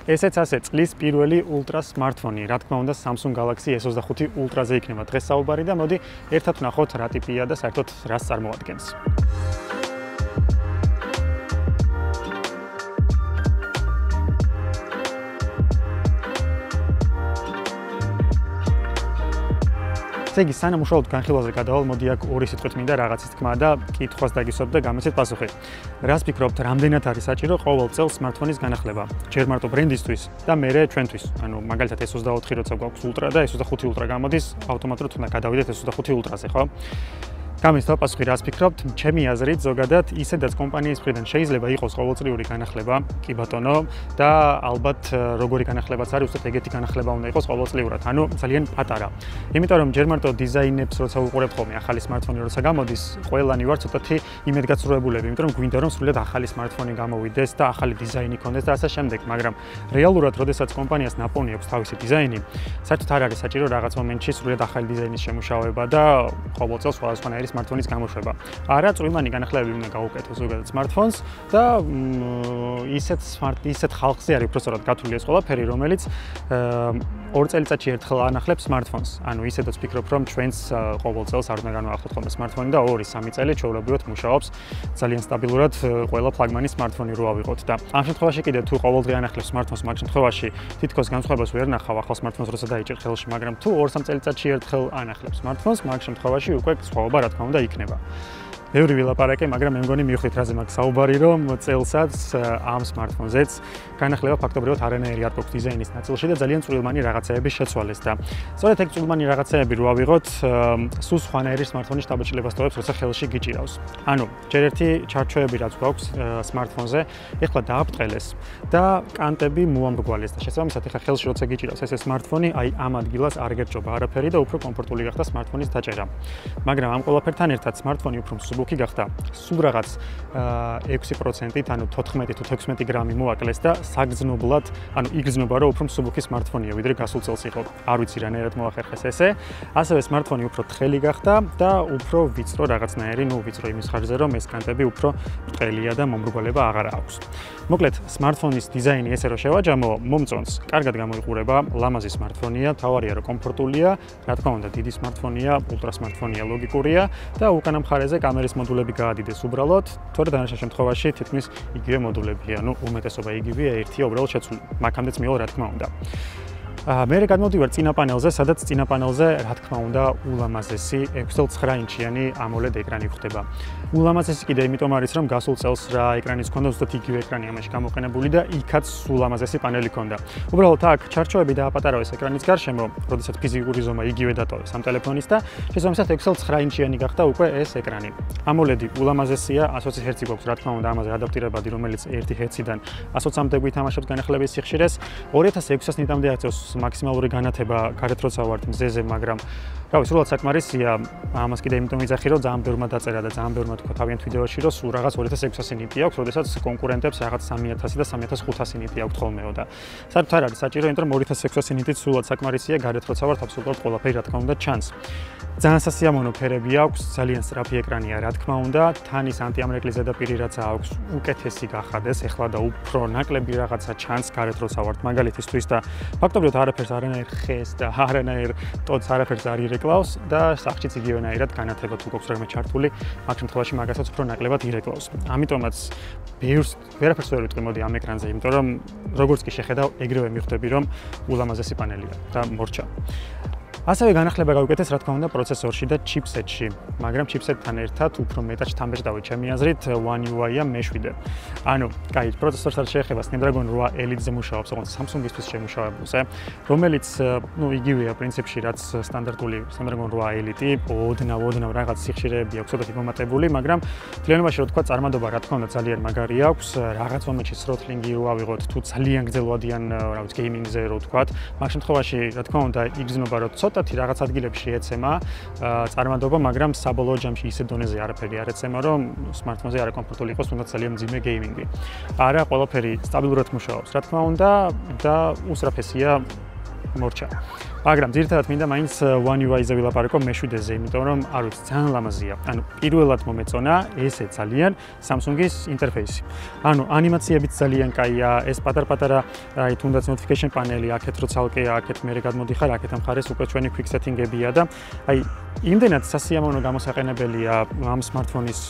ესეც ასე წლის პირველი ultra smartphone-ი, რა თქმა უნდა Samsung Galaxy S25 Ultra-ზე იქნება დღეს საუბარი და მოდი ერთად ვნახოთ რა ტიპია და საერთოდ რას წარმოადგენს. ესე იგი, სანამ უშუალოდ განხილვაზე გადავალ, მოდი აქ ორი სიტყვით მინდა რაღაცის თქმა და კითხვას დაგისვებ და გამეცეთ პასუხი. რას ფიქრობთ, რამდენად არის საჭირო ყოველ წელს smartphone-ის განახლება? ჯერ მარტო ბრენდისთვის და მერე ჩვენთვის. ანუ მაგალითად S24 როცა გვაქვს Ultra და S25 Ultra გამოდის, ავტომატურად უნდა გადავიდეთ S25 Ultra-ზე, ხო? გამისვა პასუხი რას ფიქრობთ? ჩემი აზრით ზოგადად ისედაც კომპანიის მხრიდან შეიძლება იყოს ყოველწლიური განახლება, კი ბატონო, და ალბათ როგორი განახლებაც არის, უბრალოდ ეგეთი განახლება უნდა იყოს ყოველწლიურად, ანუ ძალიან პატარა. იმიტომ რომ ჯერ მარტო დიზაინებს როცა ვუყურებთ ხოლმე ახალი smartphone-ი როცა გამოდის, ყველანი ვარ ცოტათი იმედგაცრუებულები, იმიტომ რომ გვინდა რომ სრულად ახალი smartphone-ი გამოვიდეს და ახალი დიზაინი ქონდეს და ასე შემდეგ, მაგრამ რეალურად როდესაც კომპანიას ნაპოვნი აქვს თავისი დიზაინი, საერთოდ არ არის საჭირო რაღაც მომენტში სრულად ახალი დიზაინის შემუშავება და ყოველ წელს სხვადასხვანაირი smartphone-ის გამოშვება. არა, წვრილმანი განახლებები უნდა გავუკეთოს ზოგადად smartphones და ისეთ ხალხზე არის უბრალოდ გათვლილი ეს ყველაფერი, რომელიც 2 წელიწადში ერთხელ ანახლებს smartphones. ანუ ისედაც ვფიქრობ, რომ ჩვენს ყოველ წელს არ უნდა განვახოთ ხოლმე smartphone-ი და 2-3 წელი ჩვეულებრივად მუშაობს ძალიან სტაბილურად ყველა ფლაგმანი smartphone-ი რო ავიღოთ და ამ შემთხვევაში კიდე თუ ყოველდღე ანახლებს smartphones, მაგ შემთხვევაში თითქოს განსხვავებას ვერ ნახავ ახალ smartphones როცა დაიჭერ ხელში, მაგრამ თუ 2-3 წელიწადში ერთხელ ანახლებს smartphones, მაგ შემთხვევაში უკვე სხვაობა რა თქმა უნდა იქნება. ბევრი ვილაპარაკე, მაგრამ მე მგონი მივხვდით რაზე მაქვს საუბარი, რომ წელსაც ამ smartphone-ზეც განახლება ფაქტობრივად არანაირი არ გვაქვს დიზაინის ნაწილში და ძალიან წვრილმანი რაღაცეები შეცვალეს და სწორედ ეგ წვრილმანი რაღაცეები რო ავიღოთ, სულ სხვანაირი smartphone-ის შთაბეჭდილებას ტოვებს, როცა ხელში გიჭირავს. ანუ ჯერ ერთი ჩარჩოები რაც გვაქვს smartphone-ზე, ეხლა დააბრტყელეს და კანტები მოამრგვალეს და შესაბამისად ეხლა ხელში როცა გიჭირავს ეს smartphone-ი, აი ამ ადგილას არ გერჯობა არაფერი და უფრო კომფორტული გახდა smartphone-ის დაჭერა. მაგრამ ამ ყველაფერთან ერთად smartphone-ი უფრო მსუბუქი გახდა. სულ რაღაც 6%-ით, ანუ 14 თუ 16 გრამი მოაკლეს და საგრძნობლად, ანუ იგრძნობა რომ უფრო მსუბუქი smartphone-ია, ვიდრე გასულ წელს იყო. არ ვიცი რანაირად მოახერხეს ესე. ასევე smartphone-ი უფრო თხელი გახდა და უფრო ვიწრო რაღაცნაირი, ვიწრო იმის ხარჯზე, რომ ეს კანტები უფრო ბრტყელია და მომრგვალება აღარ აქვს. მოკლედ, smartphone-ის დიზაინი ესე რომ შევაჯამო, მომწონს. კარგად გამოიყურება, ლამაზი smartphone-ია, თავარია რომ კომფორტულია, რა თქმა უნდა, დიდი smartphone-ია, ultra smartphone-ია, ლოგიკურია და უკანა მხარეზე კამერის მოდულები გაადიდეს უბრალოდ, თორე დანარჩენ შემთხვევაში თითქმის იგივე მოდულებია, ანუ უმეტესობა იგივეა, ერთია უბრალოდ შეცვლილი. მაგამდეც მივალ რა თქმა უნდა. მე გადმოვდივარ წინა პანელზე, სადაც წინა პანელზე, რა თქმა უნდა, ულამაზესი 6.9 ინჩიანი AMOLED ეკრანი გვხვდება. ულამაზესი კიდე იმიტომ არის, რომ გასულ წელს რა ეკრანის ჰქონდა, ზუსტად იგივე ეკრანი ამაში გამოყენებული და იქაც ულამაზესი პანელი ჰქონდა. უბრალოდ აქ ჩარჩოები დააპატარავეს ეკრანის გარშემო, როდესაც ფიზიკური ზომა იგივე დატოვეს ამ ტელეფონის და შესაბამისად 6.9 ინჩიანი გახდა უკვე ეს ეკრანი. AMOLED-ი ულამაზესია, 120 Hz გვაქვს, რა თქმა უნდა, ამაზე ადაპტირებადი, რომელიც 1 Hz-დან 120-მდე გვითამაშებს განახლების სიხშირეს, 2600 ნიტამდე აწევს მაქსიმალური განათება გარეთ როცა ვართ მზეზე, მაგრამ რავი, სულად საკმარისია. ამას კიდე იმიტომ ვიძახი, რომ ძალიან ბევრმა დაწერა და ძალიან ბევრმა თქვა თავიანთ ვიდეოში, რომ სულ რაღაც 2600 ნიტი აქვს, როდესაც კონკურენტებს რაღაც 3000 და 3500 ნიტი აქვთ ხოლმეო და საერთოდ არ არის საჭირო, იმიტომ რომ 2600 ნიტით სულად საკმარისია, გარეთ როცა ვართ აბსოლუტურად ყველაფერი რა თქმა უნდა ჩანს. ძალიან სასიამოვნო ფერები აქვს, ძალიან სწრაფი ეკრანია, რა თქმა უნდა, თანის ანტიამრეკლი ზედაპირი რაც აქვს, უკეთესი გახადეს, ეხლა და უფრო ნაკლები რაღაცა ჩანს გარეთ როცა ვართ მაგალითისთვის და ფაქტობრივად არაფერს არანაირ ხეს და არანაირ ტოტს არაფერს არ ირეკლავს და სახშიც იგივენაირად განათება თუ გვაქვს რამე ჩართული, მაგ შემთხვევაში მაგასაც უფრო ნაკლებად ირეკლავს. ამიტომაც ვერაფერს ვერ ვიტყვი მოდი ამ ეკრანზე, იმიტომ რომ როგორც კი შეხედავ, ეგრევე მივხვდები, რომ ულამაზესი პანელია და მორჩა. ასევე განახლება გავუკეთეს, რა თქმა უნდა, პროცესორში და ჩიპსეტში, მაგრამ ჩიპსეტთან ერთად უფრო მეტად შთამბეჭდავით, ჩემი აზრით, One UI-ა მე-7. ანუ, კაი, პროცესორს არ შეეხება Snapdragon 8 Elite-ზე მუშაობს, ოღონდ Samsung-ისთვის შემუშავებულზე, რომელიც, იგივეა პრინციპში, რაც სტანდარტული Snapdragon 8 Elite, ოდნავ რაღაც სიხშირეები აქვს, ცოტათი მომატებული, მაგრამ მთლიანობაში რო თქვა, წარმადობა, რა თქმა უნდა, ძალიან მაგარი აქვს, რაღაც მომენტში throttling-ი რო ავიღოთ, თუ ძალიან გრძელვადიან, რა ვიცი, gaming-ზე რო თქვა, მაგ შემთხვევაში, რა თქმა უნდა, იგრძნობა, რომ ცოტათი რაღაც ადგილებში ეცემა წარმადობა, მაგრამ საბოლოო ჯამში ისე დონეზე არაფერი არ ეცემა, რომ smartphone-ზე არა კომფორტული იყოს, თუნდაც ძალიან მძიმე gaming-ი. არა, ყველაფერი სტაბილურად მუშაობს, რა თქმა უნდა, და უსწრაფესია მორჩა. მაგრამ ძირითადად მინდა მაინც One UI-ზე ვილაპარაკო მე-7-ზე, იმიტომ რომ არ ვიცი, ძალიან ლამაზია. ანუ პირველად მომეწონა ესე ძალიან Samsung-ის ინტერფეისი. ანუ ანიმაციებიც ძალიან კაია, ეს პატარ-პატარა აი თუნდაც notification panel-ი აქეთ რო ცალკეა, აქეთ მე გადმოდიხარ, აქეთ ამ მხარეს უკვე ჩვენი quick setting-ებია და აი იმდენად სასიამოვნო გამოსაყენებელია ამ smartphone-ის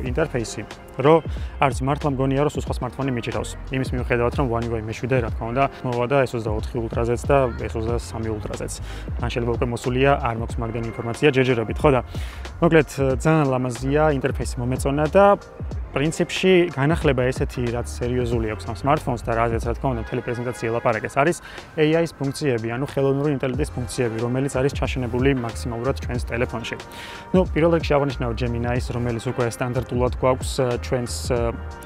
ინტერფეისი, რომ არც მართლა მგონია რომ სხვა smartphone-ი მიჭირავს. იმის მიუხედავად რომ One UI მე-7 რა თქმა უნდა მოვა და S24 Ultra-ზეც და S23 Ultra-ზეც. ან შეიძლება უკვე მოსულია, არ მაქვს მაგდენი ინფორმაცია ჯერჯერობით, ხო და მოკლედ ძალიან ლამაზია ინტერფეისი მომეწონა და პრინციპში განახლება ესეთი რაც სერიოზული აქვს ამ smartphones და რაზეც რა თქმა უნდა მთელი პრეზენტაცია ელაპარაკეს არის AI-ის ფუნქციები, ანუ ხელოვნური ინტელექტის ფუნქციები, რომელიც არის ჩაშენებული მაქსიმალურად ჩვენს ტელეფონში. ნუ პირველ რიგში აღნიშნავ Gemini-ს, რომელიც უკვე სტანდარტულად გვაქვს ჩვენს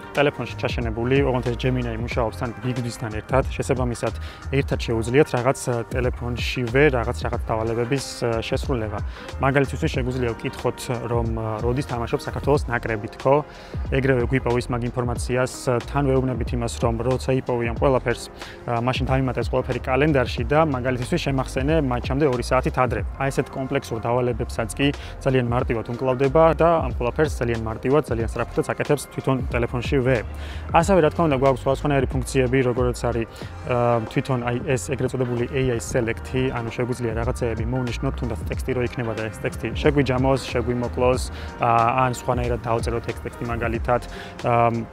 ტელეფონში ჩაშენებული, ოღონდ ეს Gemini მუშაობს თან Big-თან ერთად, შესაბამისად ერთად შეუძლიათ რაღაც ტელეფონშივე რაღაც დავალებების შესრულება. მაგალითად, შეგვიძლია ვკითხოთ, რომ როდის თამაშობს საქართველოს ნაკრები, თქო? ეგრევე გვიპოვის მაგ ინფორმაციას, თან ვეუბნებით იმას, რომ როცა იპოვიან ყველაფერს, მაშინ დავიმატეს ყველაფერი კალენდარში და მაგალითად შემახსენე მატჩამდე 2 საათით ადრე. აი ესეთ კომპლექსურ დავალებებსაც კი ძალიან მარტივად უმკლავდება და ამ ყველაფერს ძალიან მარტივად, ძალიან სწრაფად აკეთებს თვითონ ტელეფონში ასევე რა თქმა უნდა გვაქვს სხვადასხვანაირი ფუნქციები, როგორც არის თვითონ აი ეს ეგრეთ წოდებული AI Select-ი, ანუ შეგვიძლია რაღაცეები მოვნიშნოთ, თუნდაც ტექსტი რო იქნება და ეს ტექსტი შეგვიჯამოს, შეგვიმოკლოს, ან სხვანაირად დავწეროთ ეს ტექსტი მაგალითად.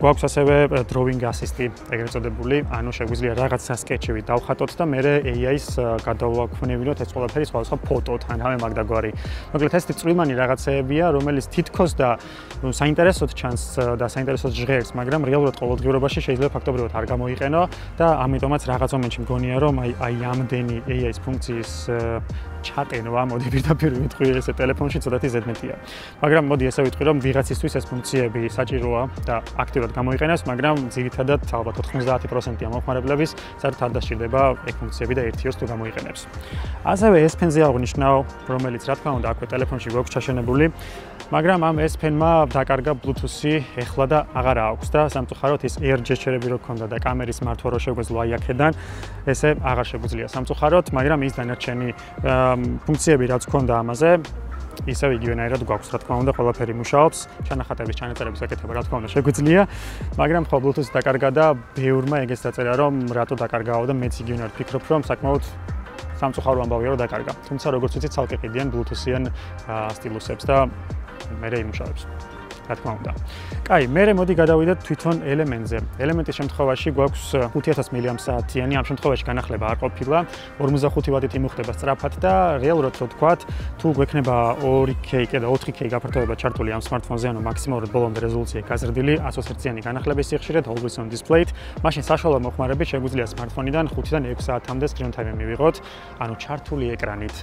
გვაქვს ასევე Drawing Assist-ი, ეგრეთ წოდებული, ანუ შეგვიძლია რაღაცა სკეჩები დავხატოთ და მე AI-ს გადავაქვნევინოთ ეს ყველაფერი სხვადასხვა ფოტოთ, ან რამე მაგდაგვარი. მოკლედ ეს წვრილმანი რაღაცეებია, რომელიც თითქოს და საინტერესოდ ჩანს და საინტერესოდ ჟღერს, მაგრამ რეალურად ყოველდღიურობაში შეიძლება ფაქტობრივად არ გამოიყენო და ამიტომაც რაღაც მომენტში მგონია რომ აი ამდენი AI-ის ფუნქციის ჩატენვა, მოდი პირდაპირ ვიტყვი ესე ტელეფონში ცოტათი ზედმეტია. მაგრამ მოდი ესე ვიტყვი რომ ვიღაცისთვის ეს ფუნქციები საჭიროა და აქტიურად გამოიყენოს, მაგრამ ძირითადად ალბათ 90%-ია მომხმარებლების საერთოდ არ დასჭირდება ეგ ფუნქციები და ერთიოს თუ გამოიყენებს. ასევე S Pen-ზე აღნიშნავ, რომელიც რა თქმა უნდა აქვე ტელეფონში გვაქვს ჩაშენებული, მაგრამ ამ S Pen-მა დაკარგა Bluetooth-ი ეხლა და აღარა აქვს და სამწუხაროდ ის Air gesture-ები რო ქონდა და კამერის მართვა რო შეგვეძლო აი აქედან, ესე აღარ შეგვიძლია სამწუხაროდ, მაგრამ ის დანარჩენი ფუნქციები რაც ქონდა ამაზე ისევ იგივენაირად გვაქვს, რა თქმა უნდა, ყველაფერი მუშაობს, ჩანახატების ჩანაწერების აკეთება, რა თქმა უნდა, შეგვიძლია, მაგრამ ხო Bluetooth დაკარგა და ბევრმა ეგეც დაწერა, რომ რატო დაკარგაო და მეც იგივენად ვფიქრობ, რომ საკმაოდ სამწუხარო ამბავია, რომ დაკარგა. თუმცა როგორც ვიცით, ცალკე ყიდიან Bluetooth-იან სტილუსებს და მერე იმუშავებს. რა თქმა უნდა. კაი, მერე მოდი გადავიდეთ თვითონ ელემენტზე. ელემენტის შემთხვევაში გვაქვს 5000 მAh-იანი, ამ შემთხვევაში განახლება არ ყოფილა, 45 ვატით იმუხტება სწრაფად და რეალურად რო ვთქვათ, თუ გვექნება 2K და 4K გაფართოება ჩართული ამ smartphone-ზე, ანუ მაქსიმალურად ბოლომდე რეზოლუცია გაზრდილი 120 Hz-იანი განახლების სიხშირით, Always On Display-ით, მაშინ საშუალო მოხმარებით შეგვიძლია smartphone-იდან 5-დან 6 საათამდე screen time მივიღოთ, ანუ ჩართული ეკრანით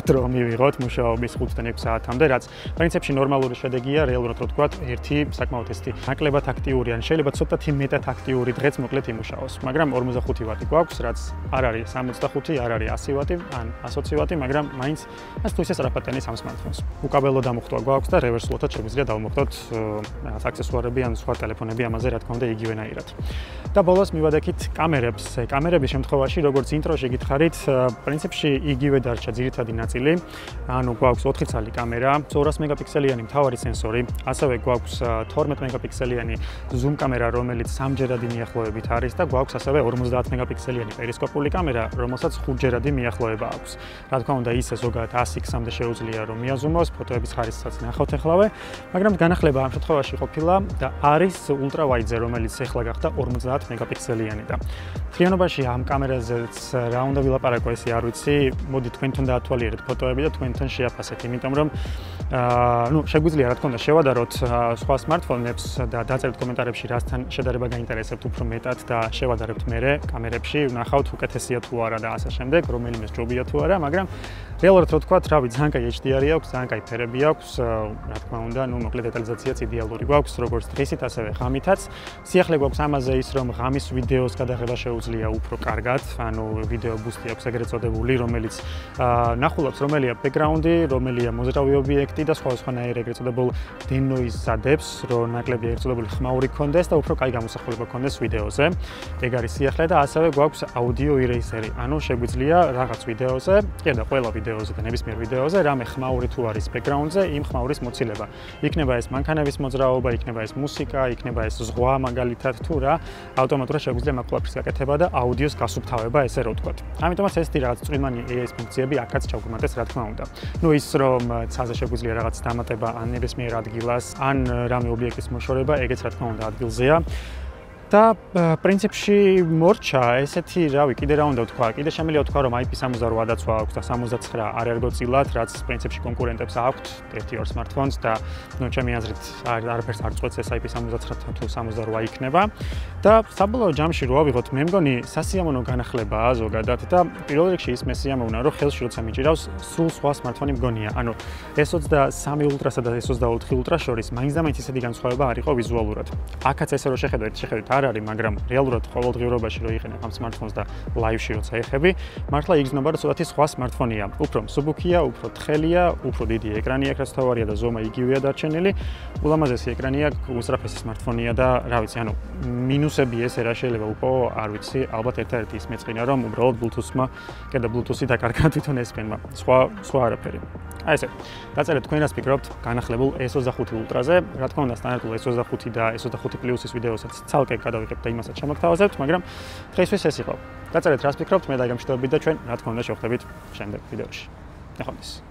დრო მივიღოთ მუშაობის 5-დან 6 საათამდე, რაც პრინციპში ნორმალური შედეგია, რეალურად რო ვთქვათ, ერთი საკმაოდ ესეთი ნაკლებად აქტიური ან შეიძლება ცოტათი მეტად აქტიური დღეც მოკლედ იმუშაოს, მაგრამ 45 ვატი გვაქვს, რაც არ არის 65, არ არის 100 ვატი ან 120 ვატი, მაგრამ მაინც ეს თუ ისე სწრაფად ტენის ამ smartphones. უკაბელო დამუხტვა გვაქვს და reverse-ულად შეგვიძლია დავმოხტოთ რაღაც აქსესუარები ან სხვა ტელეფონები ამაზე რა თქმა უნდა იგივენაირად. და ბოლოს მივადექით კამერებს. კამერების შემთხვევაში, როგორც ინტროში გითხარით, პრინციპში იგივე დარჩა ძირითადი ნაწილი, ანუ გვაქვს 4 ცალი კამერა, 200 მეგაპიქსელიანი მთავარი სენსორი, ასევე გვაქვს 12 მეგაპიქსელიანი zoom კამერა, რომელიც 3ჯერადი მიახლოებით არის და გვაქვს ასევე 50 მეგაპიქსელიანი პერისკოპული კამერა, რომელსაც 5ჯერადი მიახლოება აქვს. რა თქმა უნდა, ისე ზოგადად 100x-მდე შეუძლია რომ მიაზუმოს, ფოტოების ხარისხსაც ნახავთ ეხლავე, მაგრამ განახლება ამ შემთხვევაში ყოფილა და არის ultra wide-ზე, რომელიც ეხლა გახდა 50 მეგაპიქსელიანი და მთლიანობაში ამ კამერაზეც რა უნდა ვილაპარაკო, ესე არ ვიცი, მოდი თქვენთან დაათვალიერეთ ფოტოები და თქვენთან შეაფასეთ, იმიტომ რომ ნუ შეგვიძლია რა თქმა უნდა შევადაროთ სხვა smartphone-ებს და დაწერთ კომენტარებში რასთან შედარება გაინტერესებთ უფრო მეტად და შევადარებთ მერე კამერებში, ვნახავთ უკეთესია თუ არა და ასე შემდეგ, რომელიმე ჯობია თუ არა, მაგრამ რეალურად რო ვთქვათ, რავი, ძალიან კაი HDR-ი აქვს, ძალიან კაი ფერები აქვს, რა თქმა უნდა, ნუ მოკლედ დეტალიზაციაც იდეალური გვაქვს, როგორც დღისით, ასევე ღამითაც. სიახლე გვაქვს ამაზე ის, რომ ღამის ვიდეოს გადაღება შეუძლია უფრო კარგად, ანუ ვიდეო ბუსტი აქვს ეგრეთ წოდებული, რომელიც ნახულობს რომელია background-ი, რომელია მოძრავი ობიექტი და სხვადასხვანაირი ეგრეთ წოდებულ denoise ვსადებს, რომ ნაკლები ერთწოდებული ხმაური გქონდეს და უფრო კაი გამოსახულება გქონდეს ვიდეოზე. ეგ არის სიახლე და ასევე გვაქვს აუდიო ერეისერი. ანუ შეგვიძლია რაღაც ვიდეოზე, კი და ყველა ვიდეოზე და ნებისმიერ ვიდეოზე რამე ხმაური თუ არის ბექგრაუნდზე, იმ ხმაურის მოცილება. იქნება ეს მანქანების მოძრაობა, იქნება ეს მუსიკა, იქნება ეს ზღვა მაგალითად თუ რა, ავტომატურად შეგვიძლია მაგ ყველაფრის გაკეთება და აუდიოს გასუფთავება, ესე რომ ვთქვათ. ამიტომაც ესეთი რაღაც წვრილმანი AI-ის ფუნქციები აქაც ჩავგვიმატეს, რა თქმა უნდა. ნუ ის რომ ცაზე შეგვიძლია რაღაც დამატება ან ნებისმიერ ადგილას, ან რამე ობიექტის მოშორება, ეგეც რა თქმა უნდა ადგილზეა. და პრინციპში მორჩა ესეთი, რავი, კიდე რა უნდა ვთქვა, კიდე შემიძლია ვთქვა, რომ IP68 დაცვა აქვს და 69 არ ერგო წილად, რაც პრინციპში კონკურენტებს აქვთ 1-2 smartphones და ნუ ჩემი აზრით არაფერს არ წყვეტს ეს IP69 თუ 68 იქნება. და საბოლოო ჯამში რო ავიღოთ, მე მგონი სასიამოვნო განახლებაა ზოგადად და პირველ რიგში ის მესიამოვნა, რომ ხელში როცა მიჭირავს, სულ სხვა smartphone მგონია. ანუ S23 Ultra-სა და S24 Ultra შორის მაინც ისეთი განსხვავება არ იყო ვიზუალურად. აქაც ესე რომ შეხედოთ არ არის, მაგრამ რეალურად ყოველდღიურობაში რო იყენებ ამ smartphones და live-ში როცა ეხები, მართლა იგრძნობა რომ ცოტათი სხვა smartphone-ია. უფრო მსუბუქია, უფრო თხელია, უფრო დიდი ეკრანი აქვს, რაც თავარია და ზომა იგივეა დარჩენილი. ულამაზესი ეკრანია, უზრაფესი smartphone-ია და რა ვიცი, ანუ მინუსები ესე რა შეიძლება უფრო არ ვიცი, ალბათ ერთ-ერთი ის მეწყინა რომ უბრალოდ Bluetooth-მა, კიდე Bluetooth-ი დაკარგა თვითონ S-Pen-მა. სხვა არაფერი. აი ესე. დაწერეთ თქვენ რას ფიქრობთ განახლებულ S25 Ultra-ზე. რა თქმა უნდა, სტანდარტულ S25 და S25 Plus-ის ვიდეოსაც ცალკე გადავიღებთ და იმასაც ჩამოგთავაზებთ, მაგრამ დღეისთვის ეს იყო. დაწერეთ რას ფიქრობთ, მე დაგემშვიდობებით და ჩვენ რა თქმა უნდა შევხვდებით შემდეგ ვიდეოში. ნახვამდის.